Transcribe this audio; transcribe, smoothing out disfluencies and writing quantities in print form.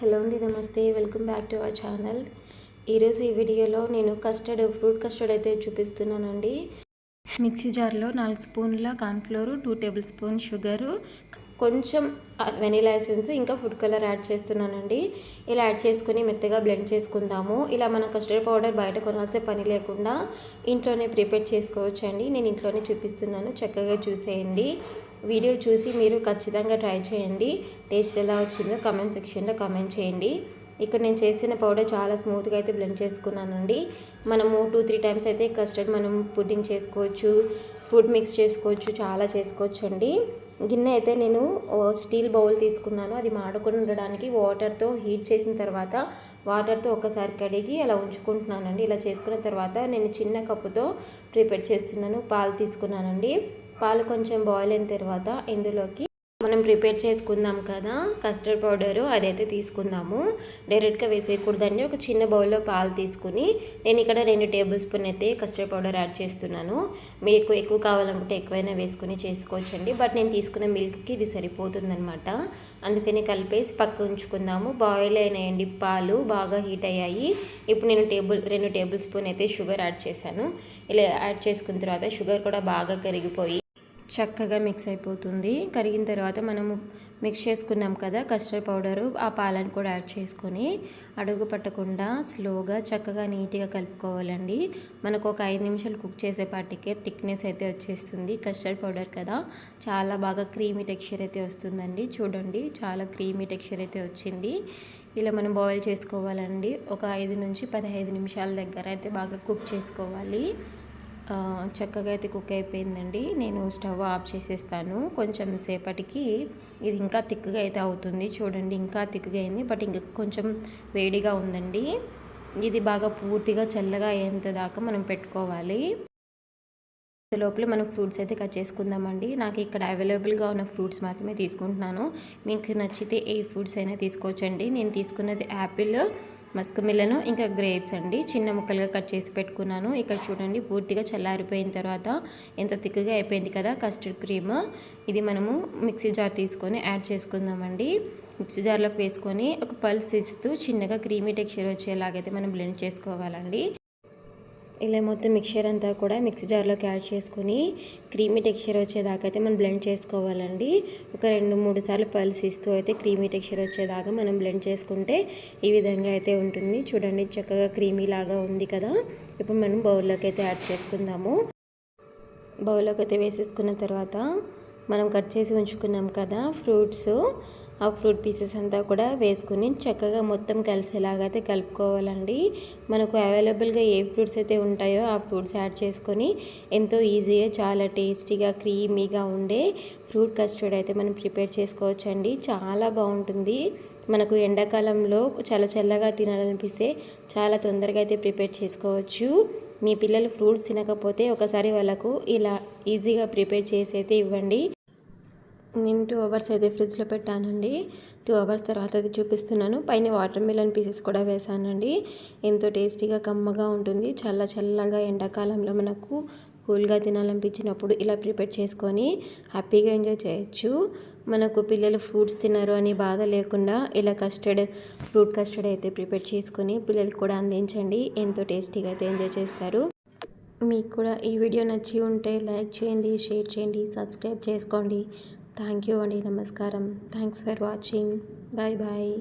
Hello అండి, నమస్తే. Welcome back to our channel. ఈరోజు ఈ వీడియోలో నేను ఫ్రూట్ కస్టర్డ్ అయితే చూపిస్తున్నానండి. మిక్సీ జార్లో 4 స్పూన్ల కార్న్ఫ్లోర్, 2 టేబుల్ స్పూన్ షుగరు, కొంచెం వెనీలా ఎసెన్స్, ఇంకా ఫుడ్ కలర్ యాడ్ చేస్తున్నానండి. ఇలా యాడ్ చేసుకుని మెత్తగా బ్లెండ్ చేసుకుందాము. ఇలా మన కస్టర్డ్ పౌడర్ బయట కొనాల్సే పని లేకుండా ఇంట్లోనే ప్రిపేర్ చేసుకోవచ్చండి. నేను ఇంట్లోనే చూపిస్తున్నాను, చక్కగా చూసేయండి. వీడియో చూసి మీరు ఖచ్చితంగా ట్రై చేయండి. టేస్ట్ ఎలా వచ్చిందో కామెంట్ సెక్షన్లో కామెంట్ చేయండి. ఇక్కడ నేను చేసిన పౌడర్ చాలా స్మూత్గా అయితే బ్లెండ్ చేసుకున్నానండి. మనము 2-3 టైమ్స్ అయితే కస్టర్డ్ మనం పుడ్డింగ్ చేసుకోవచ్చు, ఫుడ్ మిక్స్ చేసుకోవచ్చు, చాలా చేసుకోవచ్చు అండి. గిన్నె అయితే నేను స్టీల్ బౌల్ తీసుకున్నాను. అది మాడకుండా ఉండడానికి వాటర్తో హీట్ చేసిన తర్వాత వాటర్తో ఒకసారి కడిగి అలా ఉంచుకుంటున్నానండి. ఇలా చేసుకున్న తర్వాత నేను చిన్న కప్పుతో ప్రిపేర్ చేస్తున్నాను. పాలు తీసుకున్నానండి. పాలు కొంచెం బాయిల్ అయిన తర్వాత ఇందులోకి మనం ప్రిపేర్ చేసుకుందాం కదా కస్టర్డ్ పౌడరు, అదైతే తీసుకుందాము. డైరెక్ట్గా వేసేయకూడదండి. ఒక చిన్న బౌల్లో పాలు తీసుకుని నేను ఇక్కడ 2 టేబుల్ స్పూన్ అయితే కస్టర్డ్ పౌడర్ యాడ్ చేస్తున్నాను. మీకు ఎక్కువ కావాలనుకుంటే ఎక్కువైనా వేసుకుని చేసుకోవచ్చండి. బట్ నేను తీసుకున్న మిల్క్కి ఇది సరిపోతుందనమాట. అందుకని కలిపేసి పక్క ఉంచుకుందాము. బాయిల్ అయినాయండి పాలు, బాగా హీట్ అయ్యాయి. ఇప్పుడు నేను 2 టేబుల్ స్పూన్ అయితే షుగర్ యాడ్ చేశాను. ఇలా యాడ్ చేసుకున్న తర్వాత షుగర్ కూడా బాగా కరిగిపోయి చక్కగా మిక్స్ అయిపోతుంది. కరిగిన తర్వాత మనము మిక్స్ చేసుకున్నాం కదా కస్టర్డ్ పౌడరు, ఆ పాలను కూడా యాడ్ చేసుకొని అడుగు పట్టకుండా స్లోగా చక్కగా నీట్గా కలుపుకోవాలండి. మనకు ఒక 5 నిమిషాలు కుక్ చేసేపాటికే థిక్నెస్ అయితే వచ్చేస్తుంది. కస్టర్డ్ పౌడర్ కదా, చాలా బాగా క్రీమీ టెక్స్చర్ అయితే వస్తుందండి. చూడండి, చాలా క్రీమీ టెక్స్చర్ అయితే వచ్చింది. ఇలా మనం బాయిల్ చేసుకోవాలండి. ఒక 5 నుంచి 15 నిమిషాల దగ్గర అయితే బాగా కుక్ చేసుకోవాలి. చక్కగా అయితే కుక్ అయిపోయిందండి. నేను స్టవ్ ఆఫ్ చేసేస్తాను. కొంచెం సేపటికి ఇది ఇంకా థిక్గా అయితే అవుతుంది. చూడండి, ఇంకా థిక్గా అయింది. బట్ ఇంకా కొంచెం వేడిగా ఉందండి. ఇది బాగా పూర్తిగా చల్లగా అయ్యేంత దాకా మనం పెట్టుకోవాలి. లోపల మనం ఫ్రూట్స్ అయితే కట్ చేసుకుందామండి. నాకు ఇక్కడ అవైలబుల్గా ఉన్న ఫ్రూట్స్ మాత్రమే తీసుకుంటున్నాను. మీకు నచ్చితే ఏ ఫ్రూట్స్ అయినా తీసుకోవచ్చండి. నేను తీసుకున్నది యాపిల్, మస్క్ మిలను, ఇంకా గ్రేప్స్ అండి. చిన్న ముక్కలుగా కట్ చేసి పెట్టుకున్నాను. ఇక్కడ చూడండి, పూర్తిగా చల్లారిపోయిన తర్వాత ఎంత థిక్గా అయిపోయింది కదా కస్టర్డ్ క్రీమ్. ఇది మనము మిక్సీ జార్ తీసుకొని యాడ్ చేసుకుందామండి. మిక్సీ జార్లోకి వేసుకొని ఒక పల్స్ ఇస్తూ చిన్నగా క్రీమీ టెక్స్చర్ వచ్చేలాగైతే మనం బ్లెండ్ చేసుకోవాలండి. ఇలా మొత్తం మిక్చర్ అంతా కూడా మిక్సీ జార్లోకి యాడ్ చేసుకొని క్రీమీ టెక్స్చర్ వచ్చేదాకా అయితే మనం బ్లెండ్ చేసుకోవాలండి. ఒక 2-3 సార్లు పల్స్ ఇస్తూ అయితే క్రీమీ టెక్స్చర్ వచ్చేదాకా మనం బ్లెండ్ చేసుకుంటే ఈ విధంగా అయితే ఉంటుంది. చూడండి, చక్కగా క్రీమీ లాగా ఉంది కదా. ఇప్పుడు మనం బౌల్లోకి అయితే యాడ్ చేసుకుందాము. బౌల్లోకి అయితే వేసేసుకున్న తర్వాత మనం కట్ చేసి ఉంచుకున్నాం కదా ఫ్రూట్స్, ఆ ఫ్రూట్ పీసెస్ అంతా కూడా వేసుకుని చక్కగా మొత్తం కలిసేలాగా అయితే కలుపుకోవాలండి. మనకు అవైలబుల్గా ఏ ఫ్రూట్స్ అయితే ఉంటాయో ఆ ఫ్రూట్స్ యాడ్ చేసుకొని ఎంతో ఈజీగా, చాలా టేస్టీగా, క్రీమీగా ఉండే ఫ్రూట్ కస్టర్డ్ అయితే మనం ప్రిపేర్ చేసుకోవచ్చండి. చాలా బాగుంటుంది. మనకు ఎండాకాలంలో చల్లగా తినాలనిపిస్తే చాలా తొందరగా అయితే ప్రిపేర్ చేసుకోవచ్చు. మీ పిల్లలు ఫ్రూట్స్ తినకపోతే ఒకసారి వాళ్ళకు ఇలా ఈజీగా ప్రిపేర్ చేసి అయితే ఇవ్వండి. నేను 2 అవర్స్ అయితే ఫ్రిడ్జ్లో పెట్టానండి. 2 అవర్స్ తర్వాత అది చూపిస్తున్నాను. పైన వాటర్ మిలన్ పీసెస్ కూడా వేసానండి. ఎంతో టేస్టీగా, కమ్మగా ఉంటుంది. చల్లగా ఎండాకాలంలో మనకు కూల్గా తినాలనిపించినప్పుడు ఇలా ప్రిపేర్ చేసుకొని హ్యాపీగా ఎంజాయ్ చేయొచ్చు. మనకు పిల్లలు ఫ్రూట్స్ తినరు అని బాధ లేకుండా ఇలా ఫ్రూట్ కస్టర్డ్ అయితే ప్రిపేర్ చేసుకొని పిల్లలకి కూడా అందించండి. ఎంతో టేస్టీగా అయితే ఎంజాయ్ చేస్తారు. మీకు కూడా ఈ వీడియో నచ్చి ఉంటే లైక్ చేయండి, షేర్ చేయండి, సబ్స్క్రైబ్ చేసుకోండి. థ్యాంక్ యూ అండి. నమస్కారం. Thanks for watching. Bye bye.